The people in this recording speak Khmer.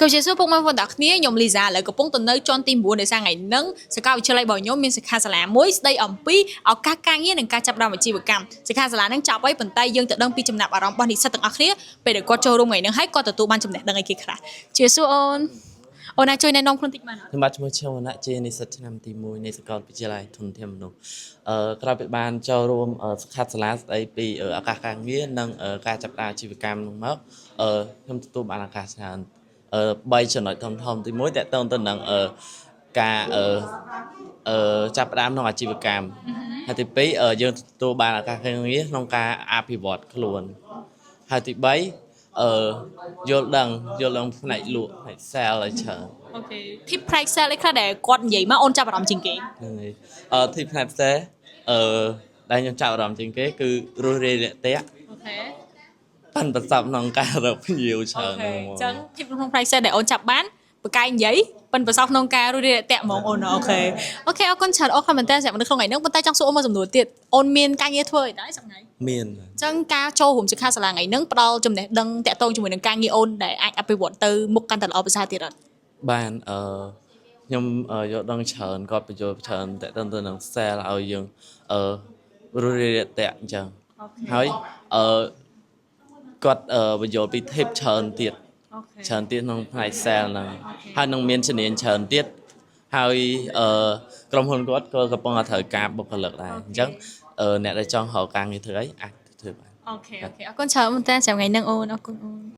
គឺជាសួរពុកម៉ែបងប្អូនទាំងគ្នាខ្ញុំលីសាឥឡូវកំពុងទៅនៅជាន់ទី9ដោយសារថ្ងៃហ្នឹងសាកលវិទ្យាល័យរបស់ខ្ញុំមានសិក្ខាសាលាមួយស្ដីអំពីឱកាសការងារនិងការចាប់ផ្ដើមអាជីវកម្មសិក្ខាសាលាហ្នឹងចប់ហើយប៉ុន្តែយើងទៅដឹងពីចំណាប់អារម្មណ៍របស់និស្សិតទាំងអស់គ្នាពេលដែលគាត់ចូលរួមថ្ងៃហ្នឹងហើយគាត់ទទួលបានចំណេះដឹងអីគេខ្លះជាសួរអូនអាចជួយណែនាំខ្លួនតិចបានអត់ខ្ញុំបាទឈ្មោះឈវណ្ណៈជានិស្សិតឆ្នាំទី1នៃសាកលវិទ្យាល័យធនធានមនុស្សក្រោយពីបានចូលរួមសិក្ខាសាលាស្ដីពីឱកាសការងារនិងការចាប់ផ្ដើមអាជីវកម្មនោះមកខ្ញុំទទួលបានឱកាសច្រើន3ចំណុចធំៗទី1តកតងទៅនឹងការចាប់ផ្ដើមក្នុងអាជីវកម្មហើយទី2យើងទទួលបានឱកាសការងារក្នុងការអភិវឌ្ឍខ្លួនហើយទី3យល់ដឹងផ្នែកលក់ផ្នែក sale ឲ្យច្រើនអូខេ tip ផ្នែក sale ឯខ្លះដែលគាត់និយាយមកអូនចាប់អារម្មណ៍ជាងគេហ្នឹងហើយtip ផ្នែក sale ដែលខ្ញុំចាប់អារម្មណ៍ជាងគេគឺរស់រាយរាក់ទាក់អូខេប៉ិនប្រសពក្នុងការរកភ្ញៀវច្រើនហ្នឹងហ្មងអញ្ចឹង tip ក្នុងផ្នែក sale ដែលអូនចាប់បានបកកាយនិយាយប៉ិនប្រសពក្នុងការរស់រាយរាក់ទាក់ហ្មងអូនអូខេអរគុណច្រើនអូនខំមែនតើសម្រាប់នៅក្នុងថ្ងៃហ្នឹងប៉ុន្តែចង់សួរអូនមួយសំណួរទៀតអូនមានការងារធ្វើអីដែរសប្តាហ៍ថ្ងៃមានអញ្ចឹងការចូលរួមសិក្ខាសាលាថ្ងៃហ្នឹងផ្ដល់ចំណេះដឹងតាក់ទងជាមួយនឹងការងារអូនដែលអាចអភិវឌ្ឍទៅមុខកាន់តែល្អប្រសើរទៀតអត់បានខ្ញុំយល់ដឹងច្រើនគាត់បញ្យល់ច្រើនតាក់ទងទៅនឹង sale ឲ្យយើងរស់រាយរាក់ទាក់អញ្ចឹងហើយគាត់បញ្យល់ពី tip ច្រើនទៀតក្នុងផ្នែក sale ហ្នឹងហើយនឹងមានជំនាញច្រើនទៀតហើយក្រុមហ៊ុនគាត់ក៏កំពុងតែត្រូវការបុគ្គលិកដែរអញ្ចឹងអ្នកដែលចង់រកការងារធ្វើអីអាចធ្វើបានអូខេអរគុណច្រើនមែនតើសម្រាប់ថ្ងៃហ្នឹងអូនអរគុណអូន